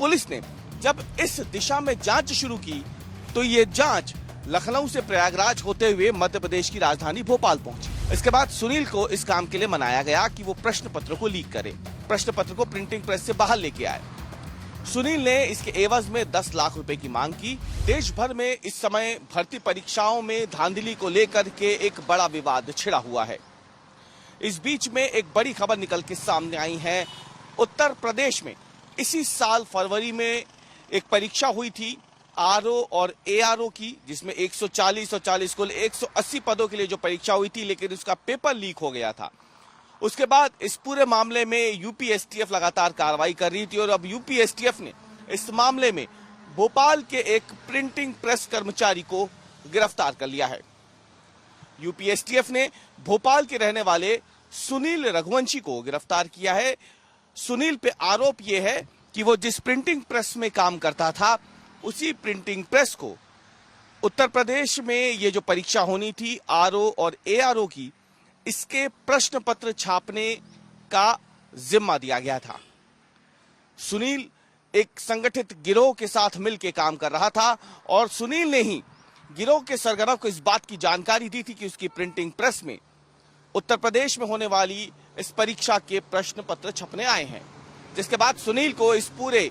Police ने जब इस दिशा में जांच शुरू की तो ये जांच लखनऊ से प्रयागराज होते हुए मध्य प्रदेश की राजधानी भोपाल पहुंची। इसके बाद सुनील को इस काम के लिए मनाया गया कि वो प्रश्न पत्र को लीक करे, प्रश्न पत्र को प्रिंटिंग प्रेस से बाहर लेके आए। सुनील ने इसके एवज में 10 लाख रुपए की मांग की। देश भर में इस समय भर्ती परीक्षाओं में धांधली को लेकर के एक बड़ा विवाद छिड़ा हुआ है। इस बीच में एक बड़ी खबर निकल के सामने आई है। उत्तर प्रदेश में इसी साल फरवरी में एक परीक्षा हुई थी आरओ और एआरओ की, जिसमें 140 और 40 कुल 180 पदों के लिए जो परीक्षा हुई थी, लेकिन उसका पेपर लीक हो गया था। उसके बाद इस पूरे मामले में यूपीएसटीएफ लगातार कार्रवाई कर रही थी और अब यूपीएसटीएफ ने इस मामले में भोपाल के एक प्रिंटिंग प्रेस कर्मचारी को गिरफ्तार कर लिया है। यूपीएसटीएफ ने भोपाल के रहने वाले सुनील रघुवंशी को गिरफ्तार किया है। सुनील पे आरोप यह है कि वो जिस प्रिंटिंग प्रेस में काम करता था उसी प्रिंटिंग प्रेस को उत्तर प्रदेश में ये जो परीक्षा होनी थी आरओ और एआरओ की, इसके प्रश्न पत्र छापने का जिम्मा दिया गया था। सुनील एक संगठित गिरोह के साथ मिलकर काम कर रहा था और सुनील ने ही गिरोह के सरगना को इस बात की जानकारी दी थी कि उसकी प्रिंटिंग प्रेस में उत्तर प्रदेश में होने वाली इस परीक्षा के प्रश्न पत्र छपने आए हैं। जिसके बाद सुनील को इस पूरे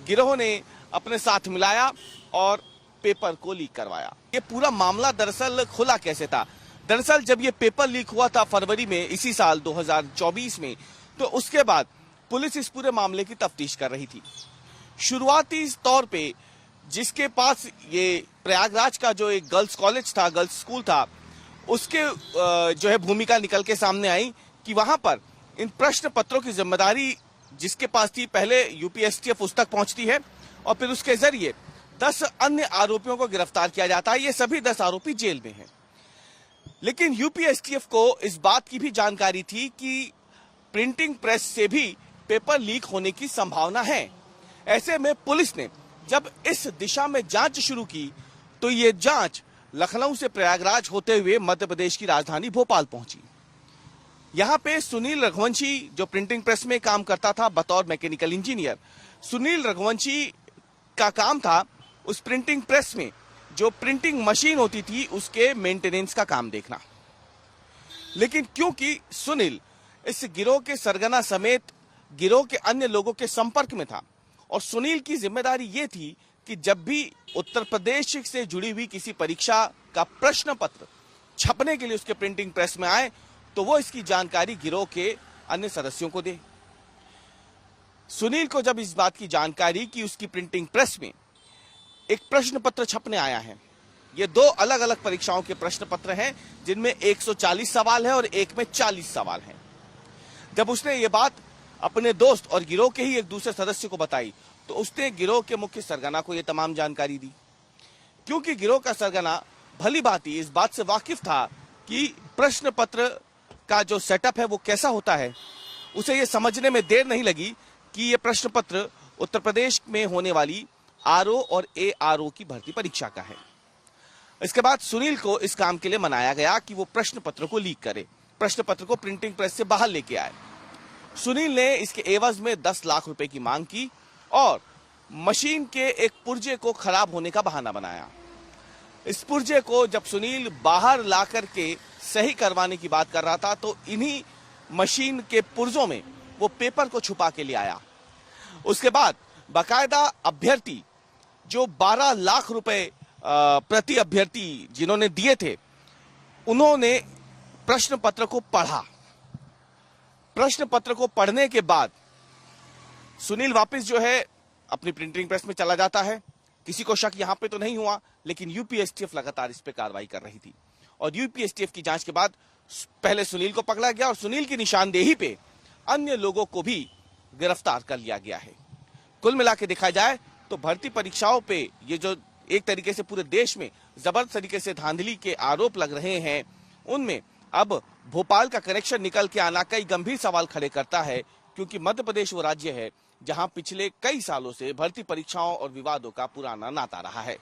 गिरोह ने अपने साथ मिलाया और पेपर को लीक करवाया। ये पूरा मामला दरअसल खुला कैसे था? दरअसल जब ये पेपर लीक हुआ था फरवरी में इसी साल 2024 में, तो उसके बाद पुलिस इस पूरे मामले की तफ्तीश कर रही थी। शुरुआती तौर पे जिसके पास ये प्रयागराज का जो एक गर्ल्स कॉलेज था, गर्ल्स स्कूल था, उसके जो है भूमिका निकल के सामने आई कि वहां पर इन प्रश्न पत्रों की जिम्मेदारी जिसके पास थी, पहले यूपीएसटीएफ उस तक पहुंचती है और फिर उसके जरिए 10 अन्य आरोपियों को गिरफ्तार किया जाता है। ये सभी 10 आरोपी जेल में हैं। लेकिन यूपीएसटीएफ को इस बात की भी जानकारी थी कि प्रिंटिंग प्रेस से भी पेपर लीक होने की संभावना है। ऐसे में पुलिस ने जब इस दिशा में जांच शुरू की तो ये जांच लखनऊ से प्रयागराज होते हुए मध्य प्रदेश की राजधानी भोपाल पहुंची। यहां पे सुनील रघुवंशी जो प्रिंटिंग प्रेस में काम करता था बतौर मैकेनिकल इंजीनियर, सुनील रघुवंशी का काम था उस प्रिंटिंग प्रेस में जो प्रिंटिंग मशीन होती थी उसके मेंटेनेंस का काम देखना। लेकिन क्योंकि सुनील इस गिरोह के सरगना समेत गिरोह के अन्य लोगों के संपर्क में था और सुनील की जिम्मेदारी ये थी कि जब भी उत्तर प्रदेश से जुड़ी हुई किसी परीक्षा का प्रश्न पत्र छपने के लिए उसके प्रिंटिंग प्रेस में आए तो वो इसकी जानकारी गिरोह के अन्य सदस्यों को दे। सुनील को जब इस बात की जानकारी कि उसकी प्रिंटिंग प्रेस में एक प्रश्न पत्र छपने आया है, ये 2 अलग अलग परीक्षाओं के प्रश्न पत्र हैं जिनमें 140 सवाल है और एक में 40 सवाल हैं। जब उसने ये बात अपने दोस्त और गिरोह के ही एक दूसरे सदस्य को बताई तो उसने गिरोह के मुख्य सरगना को यह तमाम जानकारी दी। क्योंकि गिरोह का सरगना भली भांति इस बात से वाकिफ था कि प्रश्न पत्र का जो सेटअप है वो कैसा होता है, उसे ये समझने में देर नहीं लगी कि ये प्रश्न पत्र उत्तर प्रदेश में होने वाली आरओ और एआरओ की भर्ती परीक्षा का है। इसके बाद सुनील को इस काम के लिए मनाया गया कि वो प्रश्न पत्र को लीक करे, प्रश्न पत्र को प्रिंटिंग प्रेस से बाहर लेके आए। सुनील ने इसके एवज में 10 लाख रुपए की मांग की और मशीन के एक पुर्जे को खराब होने का बहाना बनाया। इस पुर्जे को जब सुनील बाहर ला करके सही करवाने की बात कर रहा था तो इन्हीं मशीन के पुर्जों में वो पेपर को छुपा के ले आया। उसके बाद बाकायदा अभ्यर्थी जो 12 लाख रुपए प्रति अभ्यर्थी जिन्होंने दिए थे, उन्होंने प्रश्न पत्र को पढ़ा। प्रश्न पत्र को पढ़ने के बाद सुनील वापस जो है अपनी प्रिंटिंग प्रेस में चला जाता है। किसी को शक यहां पे तो नहीं हुआ, लेकिन यूपीएसटीएफ लगातार इस पे कार्रवाई कर रही थी और यूपीएसटीएफ की जांच के बाद पहले सुनील को पकड़ा गया और सुनील की निशानदेही पे अन्य लोगों को भी गिरफ्तार कर लिया गया है। कुल मिला के देखा जाए तो भर्ती परीक्षाओं पे ये जो एक तरीके से पूरे देश में जबरदस्त तरीके से धांधली के आरोप लग रहे हैं, उनमें अब भोपाल का कनेक्शन निकल के आना कई गंभीर सवाल खड़े करता है, क्योंकि मध्य प्रदेश वो राज्य है जहां पिछले कई सालों से भर्ती परीक्षाओं और विवादों का पुराना नाता रहा है।